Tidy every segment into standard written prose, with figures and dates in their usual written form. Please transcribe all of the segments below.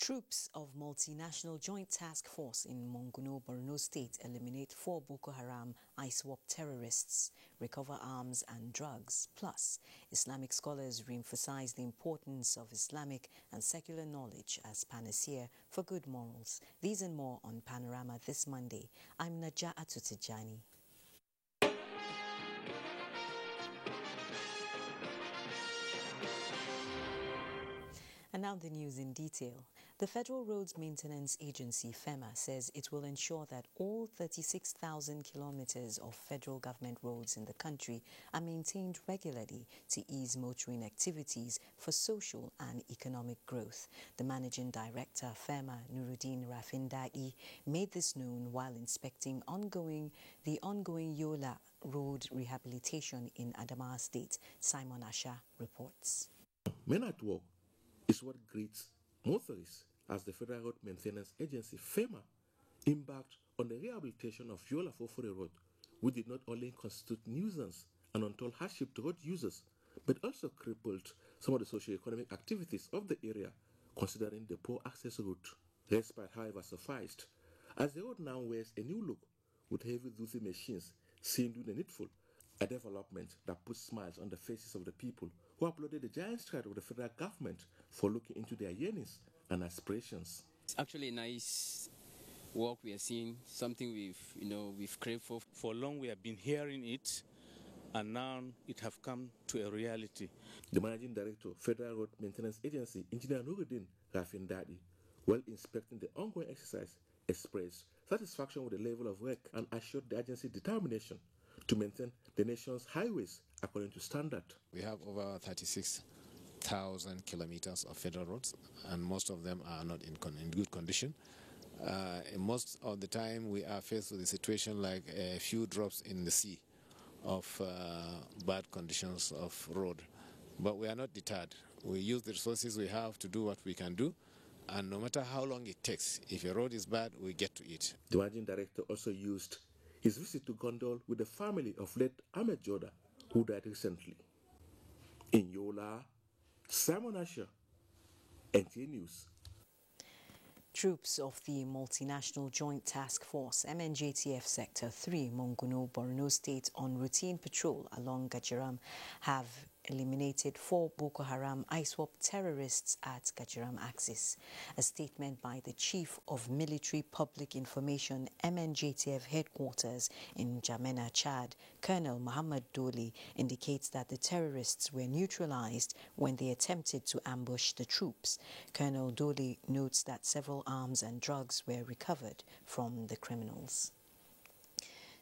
Troops of Multinational Joint Task Force in Monguno, Borno State eliminate 4 Boko Haram ISWAP terrorists, recover arms and drugs. Plus, Islamic scholars re-emphasize the importance of Islamic and secular knowledge as panacea for good morals. These and more on Panorama this Monday. I'm Naja'atu Tijani. And now the news in detail. The Federal Roads Maintenance Agency, FEMA, says it will ensure that all 36,000 kilometers of federal government roads in the country are maintained regularly to ease motoring activities for social and economic growth. The Managing Director, FEMA, Nuruddin Rafindai, made this known while inspecting the ongoing Yola Road rehabilitation in Adamawa State. Simon Asha reports. Men at Work is what greets motorists as the Federal Road Maintenance Agency, FEMA, embarked on the rehabilitation of Yola Fofore Road, which did not only constitute nuisance and untold hardship to road users, but also crippled some of the socio-economic activities of the area, considering the poor access route. Respite, however, sufficed, as the road now wears a new look with heavy-duty machines seen doing the needful, a development that puts smiles on the faces of the people who applauded the giant stride of the federal government for looking into their yearnings and aspirations. It's actually a nice work we are seeing, something we've craved for. For long we have been hearing it, and now it have come to a reality. The Managing Director, Federal Road Maintenance Agency, Engineer Nuruddin Rafindai, while inspecting the ongoing exercise, expressed satisfaction with the level of work and assured the agency's determination to maintain the nation's highways according to standard. We have over 36,000 kilometers of federal roads, and most of them are not in good condition. Most of the time we are faced with a situation like a few drops in the sea of bad conditions of road. But we are not deterred. We use the resources we have to do what we can do, and no matter how long it takes, if a road is bad, we get to it. The Managing Director also used his visit to condole with the family of late Ahmed Joda, who died recently. In Yola, Simon Asher, NTA News. Troops of the Multinational Joint Task Force, MNJTF Sector 3, Monguno, Borno State, on routine patrol along Gajiram have eliminated 4 Boko Haram ISWAP terrorists at Gajiram Axis. A statement by the Chief of Military Public Information, MNJTF Headquarters in Jamena, Chad, Colonel Muhammad Doli, indicates that the terrorists were neutralized when they attempted to ambush the troops. Colonel Doli notes that several arms and drugs were recovered from the criminals.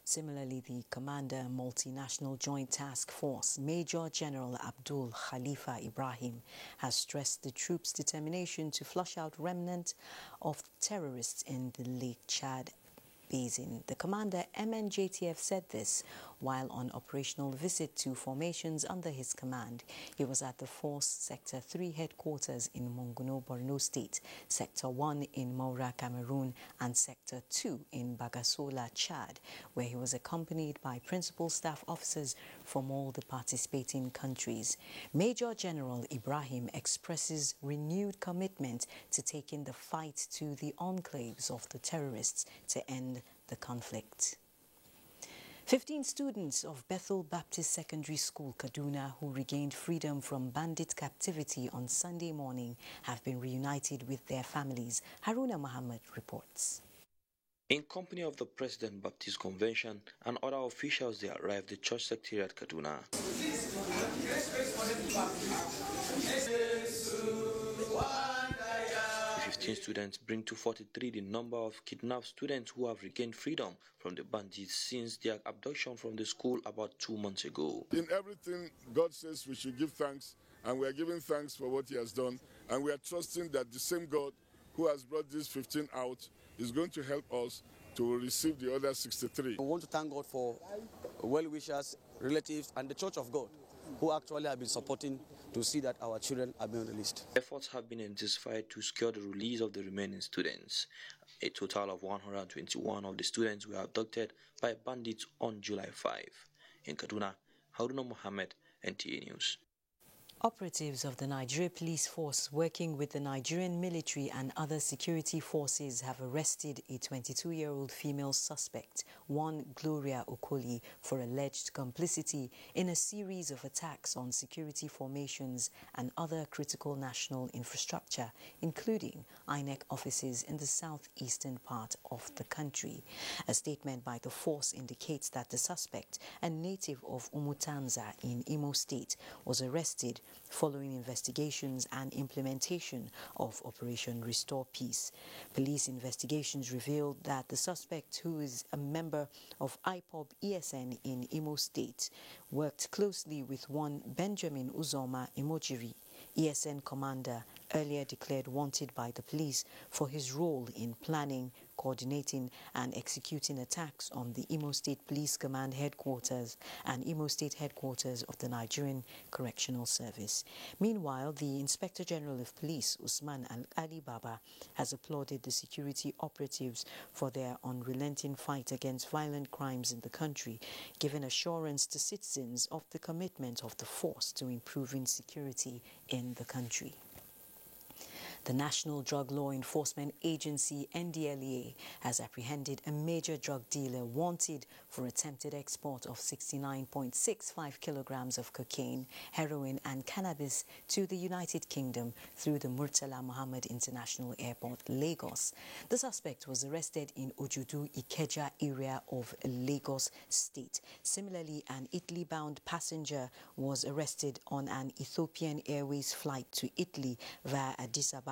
Similarly, the Commander, Multinational Joint Task Force, Major General Abdul Khalifa Ibrahim, has stressed the troops' determination to flush out remnant of terrorists in the Lake Chad Basin. The commander, MNJTF, said this while on operational visit to formations under his command. He was at the Force Sector 3 headquarters in Monguno, Borno State, Sector 1 in Moura, Cameroon, and Sector 2 in Bagasola, Chad, where he was accompanied by principal staff officers from all the participating countries. Major General Ibrahim expresses renewed commitment to taking the fight to the enclaves of the terrorists to end the conflict. 15 students of Bethel Baptist Secondary School, Kaduna, who regained freedom from bandit captivity on Sunday morning, have been reunited with their families. Haruna Muhammad reports. In company of the President Baptist Convention and other officials, they arrived at Church Secretariat, Kaduna. 15 students bring to 43 the number of kidnapped students who have regained freedom from the bandits since their abduction from the school about 2 months ago. In everything, God says we should give thanks, and we are giving thanks for what He has done, and we are trusting that the same God who has brought these 15 out is going to help us to receive the other 63. We want to thank God for well-wishers, relatives, and the Church of God, who actually have been supporting to see that our children are being released. Efforts have been intensified to secure the release of the remaining students. A total of 121 of the students were abducted by bandits on July 5. In Kaduna, Haruna Mohammed, NTA News. Operatives of the Nigeria Police Force working with the Nigerian military and other security forces have arrested a 22-year-old female suspect, one Gloria Okoli, for alleged complicity in a series of attacks on security formations and other critical national infrastructure, including INEC offices in the southeastern part of the country. A statement by the force indicates that the suspect, a native of Umutanza in Imo State, was arrested following investigations and implementation of Operation Restore Peace. Police investigations revealed that the suspect, who is a member of IPOB ESN in Imo State, worked closely with one Benjamin Uzoma Imojiri, ESN commander, earlier declared wanted by the police for his role in planning, coordinating and executing attacks on the Imo State Police Command headquarters and Imo State headquarters of the Nigerian Correctional Service. Meanwhile, the Inspector General of Police, Usman Ali Baba, has applauded the security operatives for their unrelenting fight against violent crimes in the country, giving assurance to citizens of the commitment of the force to improving security in the country. The National Drug Law Enforcement Agency, NDLEA, has apprehended a major drug dealer wanted for attempted export of 69.65 kilograms of cocaine, heroin and cannabis to the United Kingdom through the Murtala Muhammad International Airport, Lagos. The suspect was arrested in Ojudu, Ikeja area of Lagos State. Similarly, an Italy-bound passenger was arrested on an Ethiopian Airways flight to Italy via Addis Ababa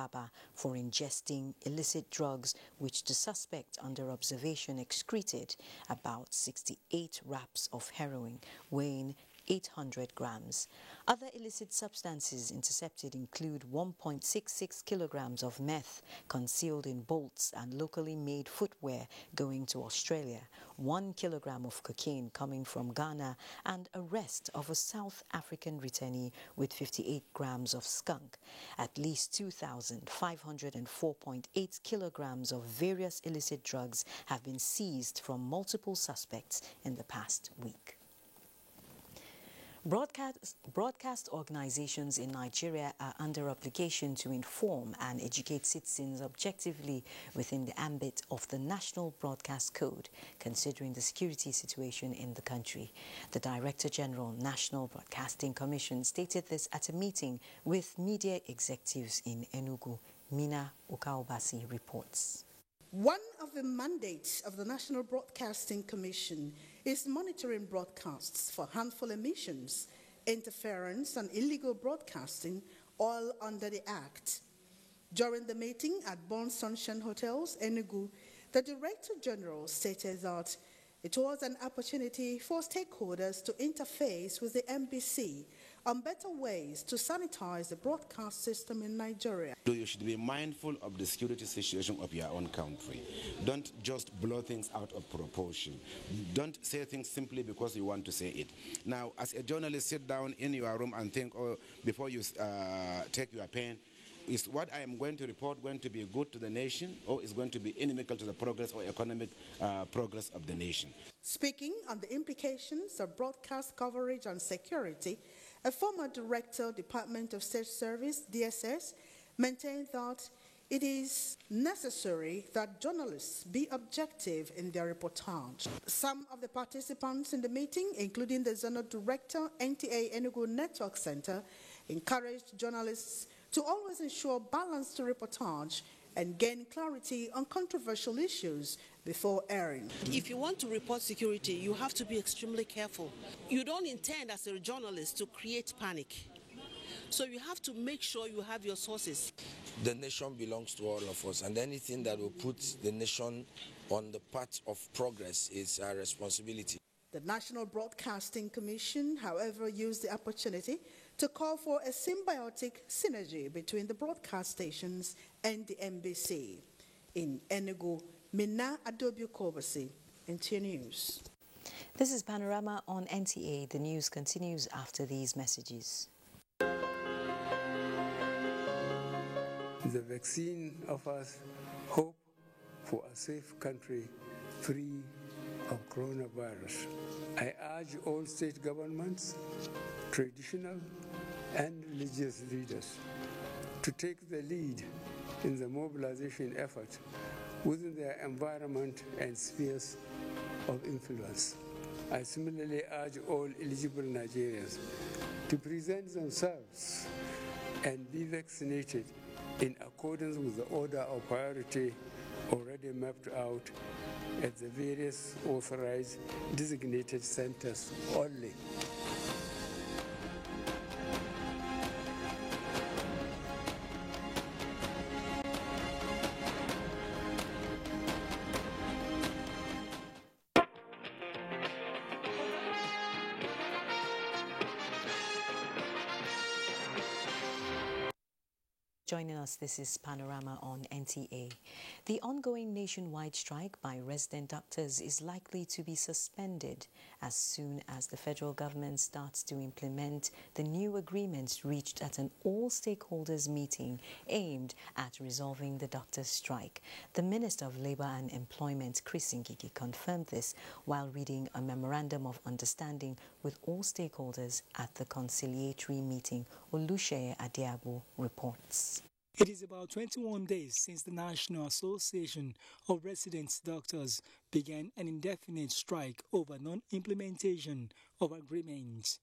for ingesting illicit drugs, which the suspect under observation excreted about 68 wraps of heroin weighing 800 grams. Other illicit substances intercepted include 1.66 kilograms of meth concealed in bolts and locally made footwear going to Australia, 1 kilogram of cocaine coming from Ghana, and arrest of a South African returnee with 58 grams of skunk. At least 2,504.8 kilograms of various illicit drugs have been seized from multiple suspects in the past week. Broadcast organizations in Nigeria are under obligation to inform and educate citizens objectively within the ambit of the National Broadcast Code, considering the security situation in the country. The Director General, National Broadcasting Commission, stated this at a meeting with media executives in Enugu. Mina Ukaobasi reports. One of the mandates of the National Broadcasting Commission is monitoring broadcasts for harmful emissions, interference, and illegal broadcasting, all under the Act. During the meeting at Born Sunshine Hotels, Enugu, the Director General stated that it was an opportunity for stakeholders to interface with the NBC on better ways to sanitize the broadcast system in Nigeria. You should be mindful of the security situation of your own country. Don't just blow things out of proportion. Don't say things simply because you want to say it. Now, as a journalist, sit down in your room and think, before you take your pen, is what I am going to report going to be good to the nation, or is going to be inimical to the progress or economic progress of the nation? Speaking on the implications of broadcast coverage on security, a former director, Department of State Service, DSS, maintained that it is necessary that journalists be objective in their reportage. Some of the participants in the meeting, including the Zonal Director, NTA Enugu Network Center, encouraged journalists to always ensure balanced reportage and gain clarity on controversial issues before airing. If you want to report security, you have to be extremely careful. You don't intend as a journalist to create panic. So you have to make sure you have your sources. The nation belongs to all of us, and anything that will put the nation on the path of progress is our responsibility. The National Broadcasting Commission, however, used the opportunity to call for a symbiotic synergy between the broadcast stations and the NBC. In Enugu, Mina Adobiukobasi, NTA News. This is Panorama on NTA. The news continues after these messages. The vaccine offers hope for a safe country free of coronavirus. I urge all state governments, traditional and religious leaders to take the lead in the mobilization effort within their environment and spheres of influence. I similarly urge all eligible Nigerians to present themselves and be vaccinated in accordance with the order of priority already mapped out at the various authorized designated centers only. Joining us, this is Panorama on NTA. The ongoing nationwide strike by resident doctors is likely to be suspended as soon as the federal government starts to implement the new agreements reached at an all-stakeholders meeting aimed at resolving the doctors' strike. The Minister of Labour and Employment, Chris Ngige, confirmed this while reading a memorandum of understanding with all stakeholders at the conciliatory meeting. Oluseye Adiagbo reports. It is about 21 days since the National Association of Resident Doctors began an indefinite strike over non-implementation of agreements.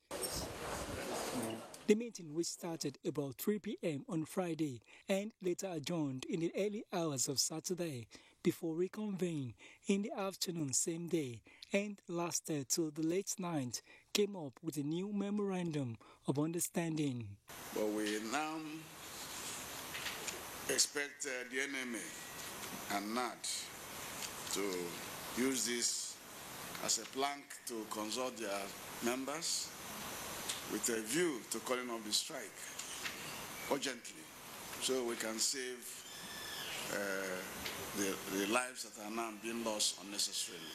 The meeting, which started about 3 p.m. on Friday and later adjourned in the early hours of Saturday before reconvening in the afternoon same day and lasted till the late night, came up with a new memorandum of understanding. But we now expect the NMA and NAD to use this as a plank to consult their members with a view to calling off the strike urgently so we can save the lives that are now being lost unnecessarily.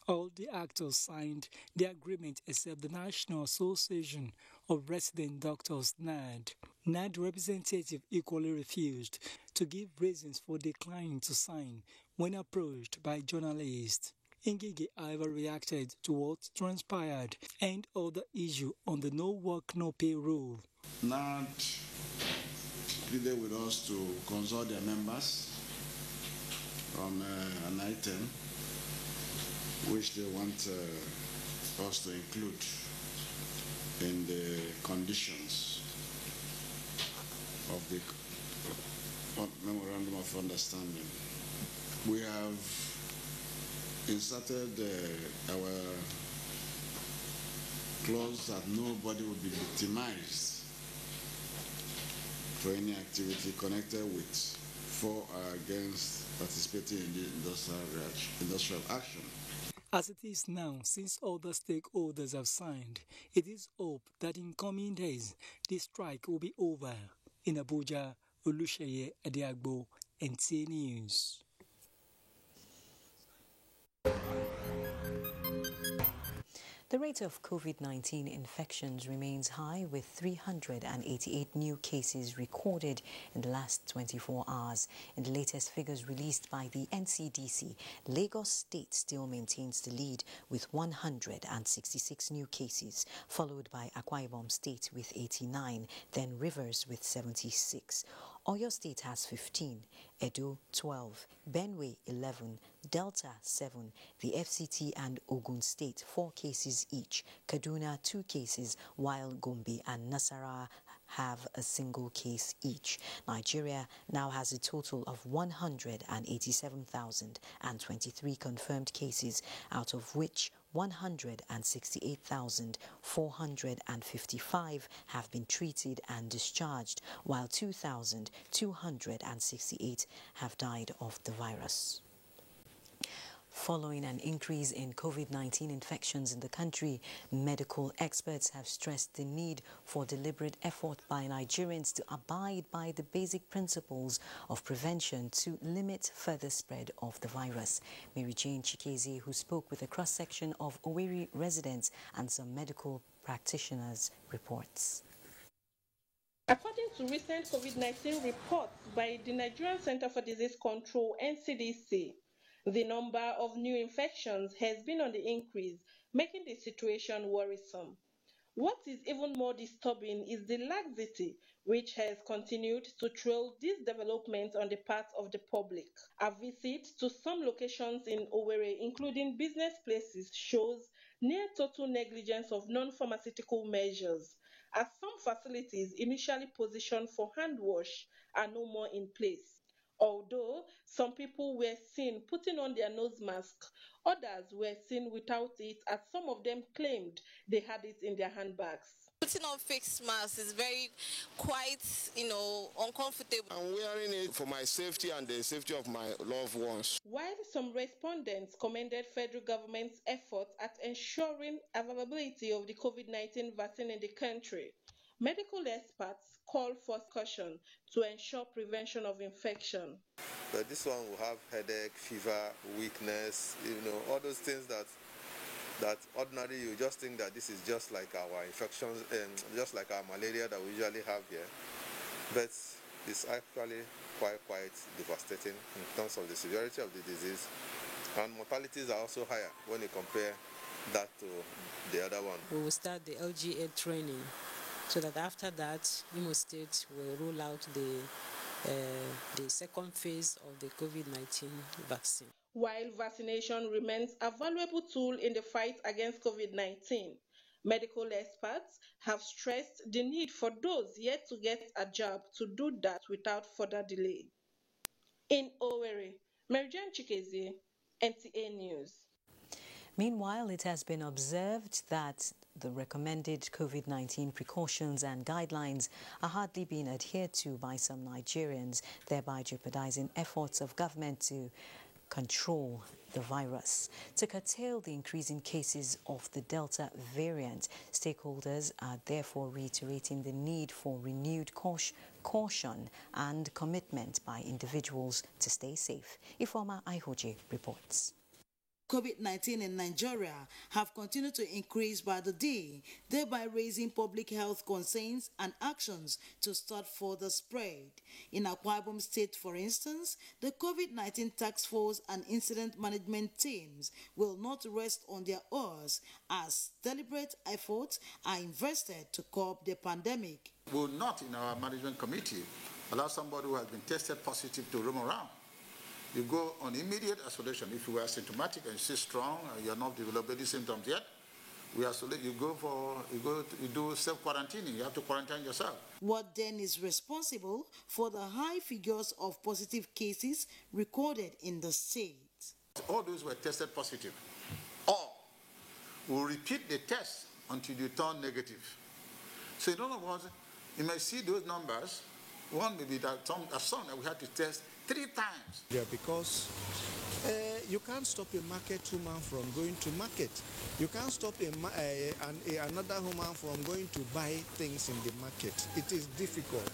All the actors signed the agreement except the National Association of Resident Doctors, NAD. NAD representative equally refused to give reasons for declining to sign when approached by journalists. Ngige, however, reacted to what transpired and other issue on the no work, no pay rule. NAD pleaded with us to consult their members on an item which they want us to include in the conditions of the Memorandum of Understanding. We have inserted our clause that nobody will be victimized for any activity connected with, for or against participating in the industrial action. As it is now, since all the stakeholders have signed, it is hoped that in coming days, the strike will be over. In Abuja, Oluseye Adiagbo, NTA News. The rate of COVID-19 infections remains high, with 388 new cases recorded in the last 24 hours. In the latest figures released by the NCDC, Lagos State still maintains the lead with 166 new cases, followed by Akwa Ibom State with 89, then Rivers with 76. Oyo State has 15, Edo 12, Benue 11, Delta 7, the FCT and Ogun State 4 cases each, Kaduna 2 cases, while Gombe and Nasarawa have a single case each. Nigeria now has a total of 187,023 confirmed cases, out of which 168,455 have been treated and discharged, while 2,268 have died of the virus. Following an increase in COVID-19 infections in the country, medical experts have stressed the need for deliberate effort by Nigerians to abide by the basic principles of prevention to limit further spread of the virus. Mary Jane Chikeze, who spoke with a cross-section of Owerri residents and some medical practitioners, reports. According to recent COVID-19 reports by the Nigerian Center for Disease Control, NCDC, the number of new infections has been on the increase, making the situation worrisome. What is even more disturbing is the laxity which has continued to trail these developments on the part of the public. A visit to some locations in Owerri, including business places, shows near total negligence of non-pharmaceutical measures, as some facilities initially positioned for hand wash are no more in place. Although some people were seen putting on their nose mask, others were seen without it, as some of them claimed they had it in their handbags. Putting on face masks is quite uncomfortable. I'm wearing it for my safety and the safety of my loved ones. While some respondents commended federal government's efforts at ensuring availability of the COVID-19 vaccine in the country, medical experts call for caution to ensure prevention of infection. But this one will have headache, fever, weakness, all those things that ordinarily you just think that this is just like our infections and just like our malaria that we usually have here. But it's actually quite devastating in terms of the severity of the disease, and mortalities are also higher when you compare that to the other one. We will start the LGA training so that after that, Imo State will roll out the second phase of the COVID-19 vaccine. While vaccination remains a valuable tool in the fight against COVID-19, medical experts have stressed the need for those yet to get a jab to do that without further delay. In Owerri, Mary-Jane Chikezi, NTA News. Meanwhile, it has been observed that the recommended COVID-19 precautions and guidelines are hardly being adhered to by some Nigerians, thereby jeopardizing efforts of government to control the virus. To curtail the increasing cases of the Delta variant, stakeholders are therefore reiterating the need for renewed caution and commitment by individuals to stay safe. Ifeoma Aihoje reports. COVID-19 in Nigeria have continued to increase by the day, thereby raising public health concerns and actions to start further spread. In Akwa Ibom State, for instance, the COVID-19 task force and incident management teams will not rest on their oars as deliberate efforts are invested to curb the pandemic. We will not, in our management committee, allow somebody who has been tested positive to roam around. You go on immediate isolation. If you are symptomatic and still strong, you are not developing any symptoms yet, we isolate. You do self-quarantining. You have to quarantine yourself. What then is responsible for the high figures of positive cases recorded in the state? All those were tested positive. Or we'll repeat the test until you turn negative. So in other words, you may see those numbers. One may be that some that we had to test 3 times. Yeah, because you can't stop a market woman from going to market. You can't stop another woman from going to buy things in the market. It is difficult.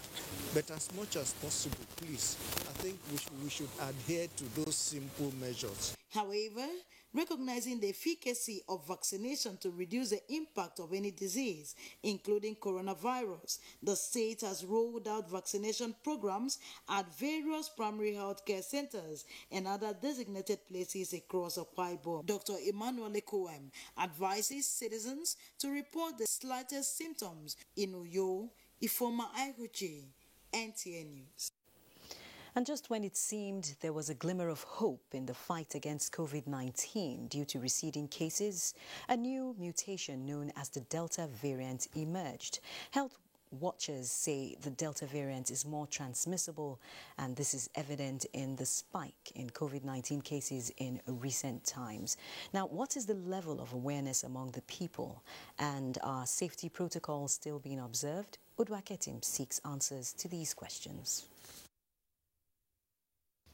But as much as possible, please, I think we should adhere to those simple measures. However, recognizing the efficacy of vaccination to reduce the impact of any disease, including coronavirus, the state has rolled out vaccination programs at various primary health care centers and other designated places across Akwa Ibom. Dr. Emmanuel Ekoem advises citizens to report the slightest symptoms in Uyo, Ifeoma Aihoje, NTA News. And just when it seemed there was a glimmer of hope in the fight against COVID-19 due to receding cases, a new mutation known as the Delta variant emerged. Health watchers say the Delta variant is more transmissible, and this is evident in the spike in COVID-19 cases in recent times. Now, what is the level of awareness among the people, and are safety protocols still being observed? Udwa Ketim seeks answers to these questions.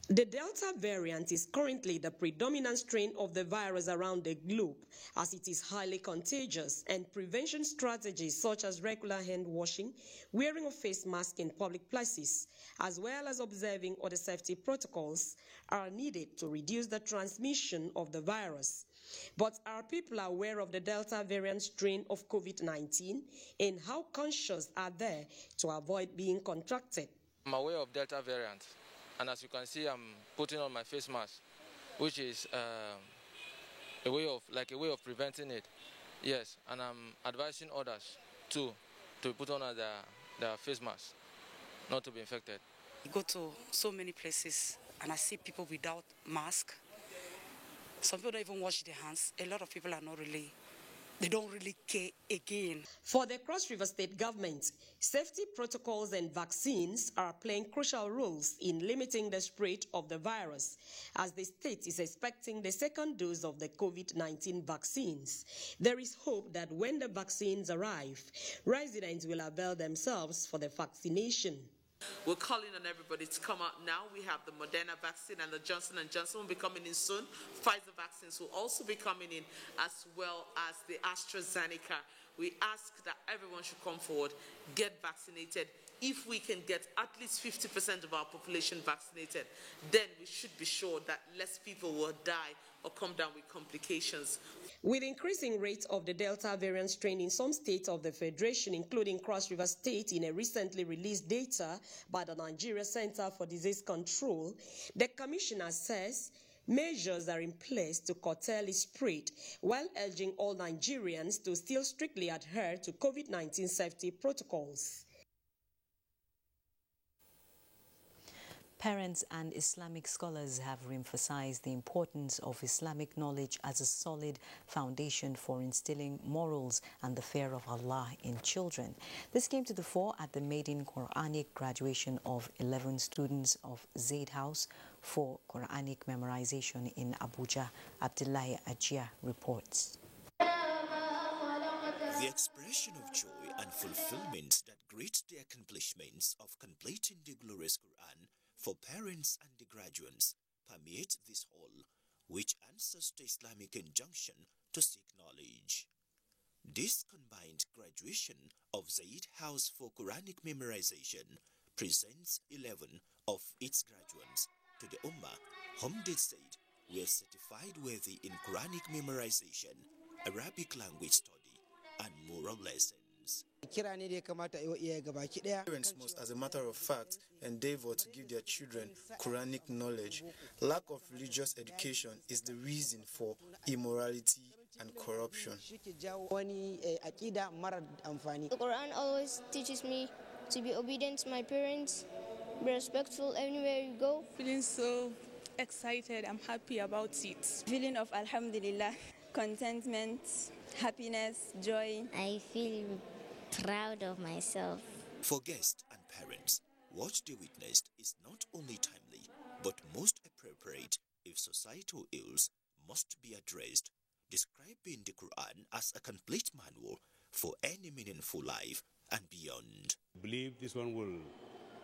The Delta variant is currently the predominant strain of the virus around the globe, as it is highly contagious, and prevention strategies such as regular hand washing, wearing a face mask in public places, as well as observing other safety protocols are needed to reduce the transmission of the virus. But are people aware of the Delta variant strain of COVID-19, and how conscious are they to avoid being contracted? I'm aware of Delta variant. And as you can see, I'm putting on my face mask, which is a way of preventing it. Yes, and I'm advising others too to put on their face mask, not to be infected. I go to so many places and I see people without mask. Some people don't even wash their hands. A lot of people are not really, they don't really care again. For the Cross River State government, safety protocols and vaccines are playing crucial roles in limiting the spread of the virus, as the state is expecting the second dose of the COVID-19 vaccines. There is hope that when the vaccines arrive, residents will avail themselves for the vaccination. We're calling on everybody to come out now. We have the Moderna vaccine and the Johnson & Johnson will be coming in soon. Pfizer vaccines will also be coming in, as well as the AstraZeneca. We ask that everyone should come forward, get vaccinated. If we can get at least 50% of our population vaccinated, then we should be sure that less people will die or come down with complications. With increasing rates of the Delta variant strain in some states of the Federation, including Cross River State, in a recently released data by the Nigeria Center for Disease Control, the Commissioner says measures are in place to curtail its spread, while urging all Nigerians to still strictly adhere to COVID-19 safety protocols. Parents and Islamic scholars have emphasized the importance of Islamic knowledge as a solid foundation for instilling morals and the fear of Allah in children. This came to the fore at the maiden Quranic graduation of 11 students of Zaid House for Quranic memorization in Abuja. Abdullahi Ajia reports. The expression of joy and fulfillment that greets the accomplishments of completing the glorious Quran for parents and the graduates permeate this hall, which answers the Islamic injunction to seek knowledge. This combined graduation of Zaid House for Quranic memorization presents 11 of its graduates to the Ummah, whom they said were certified worthy in Quranic memorization, Arabic language study, and moral lessons. Parents must, as a matter of fact, endeavor to give their children Quranic knowledge. Lack of religious education is the reason for immorality and corruption. The Quran always teaches me to be obedient to my parents, be respectful anywhere you go. Feeling so excited, I'm happy about it. Feeling of Alhamdulillah, contentment, happiness, joy. I feel proud of myself. For guests and parents, what they witnessed is not only timely, but most appropriate if societal ills must be addressed, describing the Quran as a complete manual for any meaningful life and beyond. I believe this one will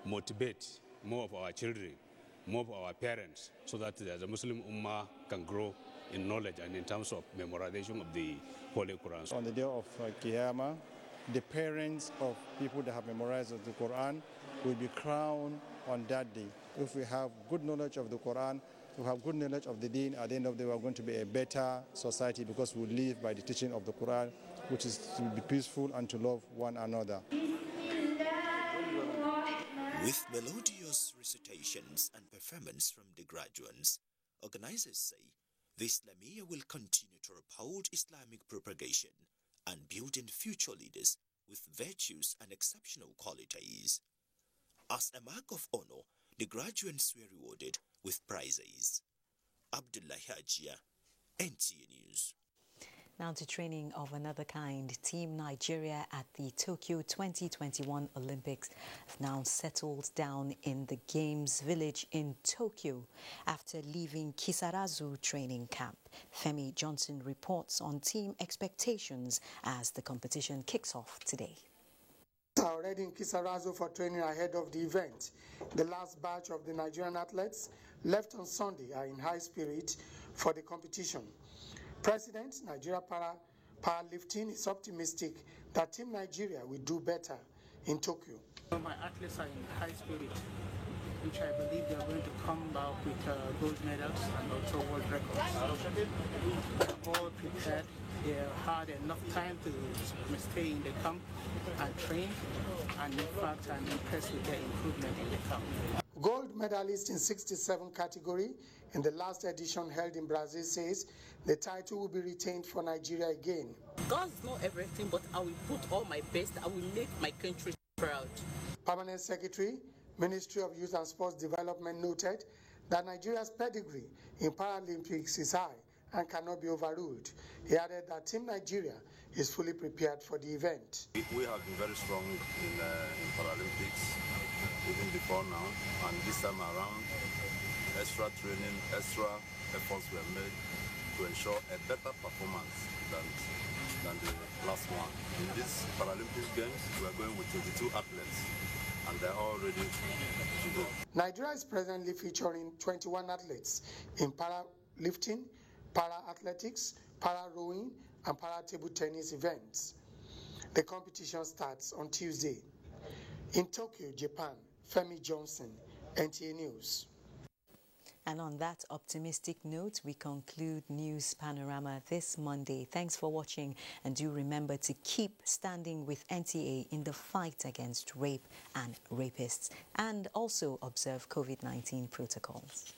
motivate more of our children, more of our parents, so that the Muslim Ummah can grow in knowledge and in terms of memorization of the Holy Quran. On the day of Qiyamah, the parents of people that have memorized the Quran will be crowned on that day. If we have good knowledge of the Quran, we have good knowledge of the Deen, at the end of the day we are going to be a better society because we live by the teaching of the Quran, which is to be peaceful and to love one another. With melodious recitations and performance from the graduates, organizers say the Islamiyah will continue to uphold Islamic propagation and building future leaders with virtues and exceptional qualities. As a mark of honor, the graduates were rewarded with prizes. Abdullahi Ajia, NTA News. Now to training of another kind. Team Nigeria at the Tokyo 2021 Olympics have now settled down in the Games Village in Tokyo after leaving Kisarazu training camp. Femi Johnson reports on team expectations as the competition kicks off today. Already in Kisarazu for training ahead of the event. The last batch of the Nigerian athletes left on Sunday are in high spirit for the competition. President, Nigeria Powerlifting is optimistic that Team Nigeria will do better in Tokyo. My athletes are in high spirit, which I believe they are going to come back with gold medals and also world records. They're all prepared. They had enough time to stay in the camp and train, and in fact I'm impressed with their improvement in the camp. Gold medalist in 67 category in the last edition held in Brazil says the title will be retained for Nigeria again. God's not everything, but I will put all my best. I will make my country proud. Permanent Secretary, Ministry of Youth and Sports Development noted that Nigeria's pedigree in Paralympics is high and cannot be overruled. He added that Team Nigeria is fully prepared for the event. We have been very strong in Paralympics, even before now, and this time around, extra training, extra efforts were made to ensure a better performance than the last one. In this Paralympic Games, we are going with 22 athletes, and they're all ready to go. Nigeria is presently featuring 21 athletes in para-lifting, para-athletics, para-rowing, and para-table tennis events. The competition starts on Tuesday. In Tokyo, Japan, Femi Johnson, NTA News. And on that optimistic note, we conclude News Panorama this Monday. Thanks for watching, and do remember to keep standing with NTA in the fight against rape and rapists, and also observe COVID-19 protocols.